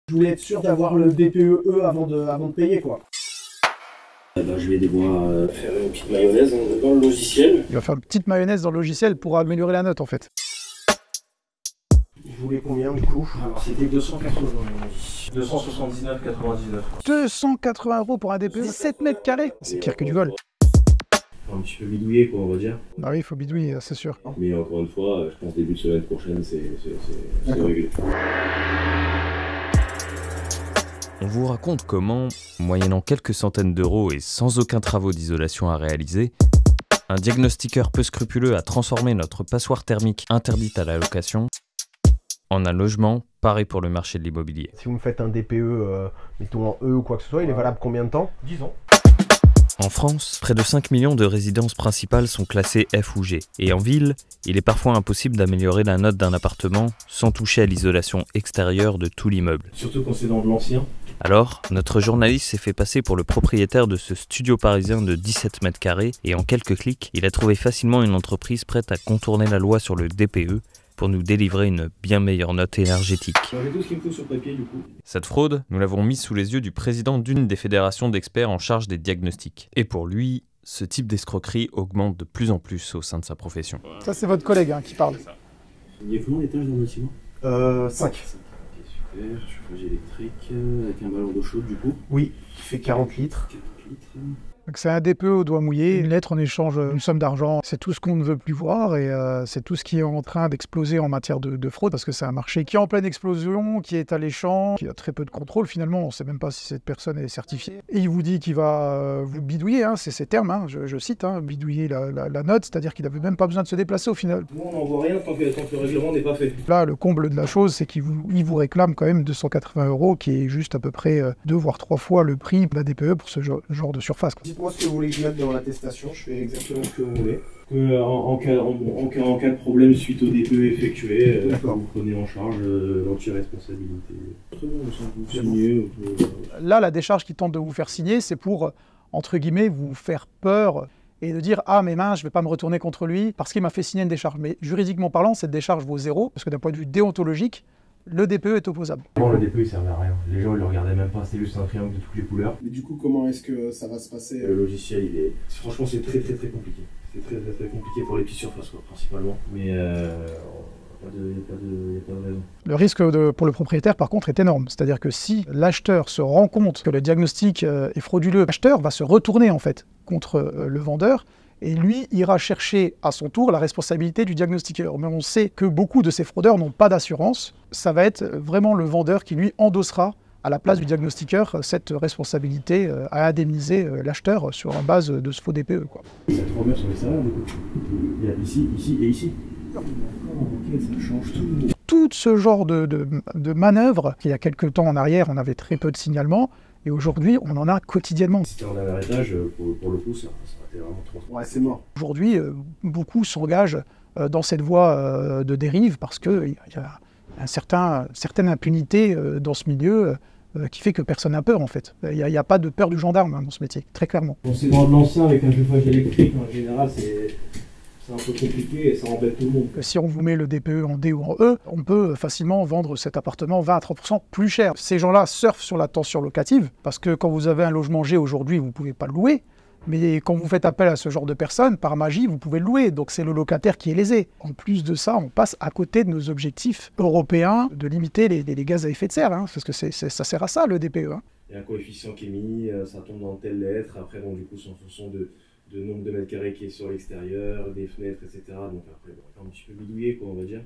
Je voulais être sûr d'avoir le DPE avant de payer, quoi. Je vais devoir faire une petite mayonnaise dans le logiciel. Il va faire une petite mayonnaise dans le logiciel pour améliorer la note en fait. Je voulais combien du coup? Alors c'était 280 279,99. 280 € pour un DPE, 7 mètres carrés. C'est pire que du vol. Un petit peu bidouillé, quoi, on va dire. Bah oui, il faut bidouiller, c'est sûr. Mais encore une fois, je pense début de semaine prochaine, c'est réglé. On vous raconte comment, moyennant quelques centaines d'euros et sans aucun travaux d'isolation à réaliser, un diagnostiqueur peu scrupuleux a transformé notre passoire thermique interdite à la location en un logement paré pour le marché de l'immobilier. Si vous me faites un DPE, mettons en E ou quoi que ce soit, il est valable combien de temps? 10 ans. En France, près de 5 millions de résidences principales sont classées F ou G. Et en ville, il est parfois impossible d'améliorer la note d'un appartement sans toucher à l'isolation extérieure de tout l'immeuble. Surtout quand c'est dans de l'ancien. Alors, notre journaliste s'est fait passer pour le propriétaire de ce studio parisien de 17 mètres carrés et en quelques clics, il a trouvé facilement une entreprise prête à contourner la loi sur le DPE pour nous délivrer une bien meilleure note énergétique. J'ai tout ce qu'il me faut sur papier du coup. Cette fraude, nous l'avons mise sous les yeux du président d'une des fédérations d'experts en charge des diagnostics. Et pour lui, ce type d'escroquerie augmente de plus en plus au sein de sa profession. Ça c'est votre collègue qui parle. Il y a combien d'étages dans le bâtiment? 5. Ok, super, chauffage électrique, avec un ballon d'eau chaude du coup. Oui, qui fait 40 litres. 40 litres. Donc c'est un DPE au doigt mouillé, une lettre en échange d'une somme d'argent. C'est tout ce qu'on ne veut plus voir et c'est tout ce qui est en train d'exploser en matière de fraude parce que c'est un marché qui est en pleine explosion, qui est alléchant, qui a très peu de contrôle finalement. On ne sait même pas si cette personne est certifiée. Et il vous dit qu'il va vous bidouiller, c'est ces termes, je cite, bidouiller la note, c'est-à-dire qu'il n'avait même pas besoin de se déplacer au final. Nous on n'en voit rien tant que le règlement n'est pas fait. Là, le comble de la chose, c'est qu'il vous réclame quand même 280 €, qui est juste à peu près 2 voire 3 fois le prix de la DPE pour ce genre de surface. Dites-moi ce que vous voulez que je mette dans l'attestation, je fais exactement ce que vous voulez. En cas de problème suite au DPE effectué, D'accord. vous prenez en charge l'anti-responsabilité. Très bien, vous signez. Là, la décharge qui tente de vous faire signer, c'est pour, entre guillemets, vous faire peur et de dire « Ah, mais mince, je ne vais pas me retourner contre lui parce qu'il m'a fait signer une décharge ». Mais juridiquement parlant, cette décharge vaut 0, parce que d'un point de vue déontologique, le DPE est opposable. Bon, le DPE il servait à rien. Les gens ils le regardaient même pas, c'était juste un triangle de toutes les couleurs. Mais du coup, comment est-ce que ça va se passer? Le logiciel, franchement, c'est très compliqué. C'est très compliqué pour les petites surfaces, quoi, principalement. Mais il n'y a pas de raison. Le risque pour le propriétaire, par contre, est énorme. C'est-à-dire que si l'acheteur se rend compte que le diagnostic est frauduleux, l'acheteur va se retourner en fait contre le vendeur et lui ira chercher à son tour la responsabilité du diagnostiqueur. Mais on sait que beaucoup de ces fraudeurs n'ont pas d'assurance. Ça va être vraiment le vendeur qui lui endossera à la place du diagnostiqueur cette responsabilité à indemniser l'acheteur sur la base de ce faux DPE, quoi. Ça te remet sur les salaires, du coup. Il y a ici et ici. Ok, ça change tout. Tout ce genre de manœuvres, il y a quelques temps en arrière, on avait très peu de signalements, et aujourd'hui, on en a quotidiennement. Si t'es en dernier étage, pour le coup, ça aurait été vraiment trop. Ouais, c'est mort. Aujourd'hui, beaucoup s'engagent dans cette voie de dérive parce qu'il y a certaine impunité dans ce milieu qui fait que personne n'a peur en fait. Il n'y a pas de peur du gendarme dans ce métier, très clairement. Bon, c'est dans de l'ancien avec un chauffage électrique, en général, c'est un peu compliqué et ça embête tout le monde. Si on vous met le DPE en D ou en E, on peut facilement vendre cet appartement 20 à 30% plus cher. Ces gens-là surfent sur la tension locative parce que quand vous avez un logement G aujourd'hui, vous ne pouvez pas le louer. Mais quand vous faites appel à ce genre de personnes, par magie, vous pouvez le louer. Donc c'est le locataire qui est lésé. En plus de ça, on passe à côté de nos objectifs européens de limiter les gaz à effet de serre. Parce que ça sert à ça, le DPE. Il y a un coefficient qui est mis, ça tombe dans telle lettre. Après, bon, du coup, c'est en fonction de nombre de mètres carrés qui est sur l'extérieur, des fenêtres, etc. Donc après, un petit peu bidouillé, quoi, on va dire.